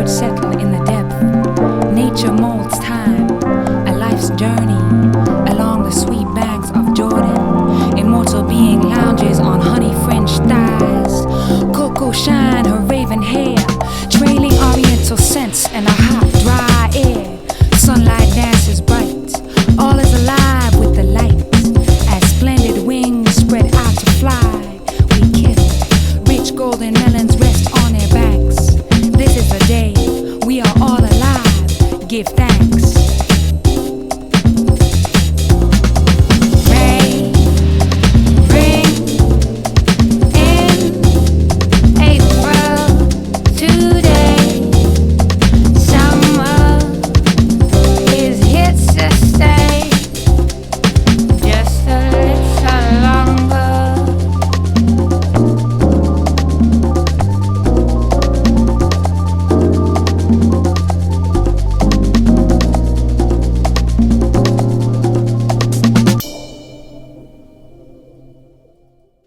Settle in the depth, nature molds time, a life's journey along the sweet banks of Jordan. Immortal being lounges on honey-fringed thighs, cocoa shine her raven hair, trailing oriental scents in a hot, dry air. Sunlight dances bright, all is alive with the light, as splendid wings spread out to fly. We kiss, rich golden melons rest on their backs. This is the day we are all alive. Give thanks.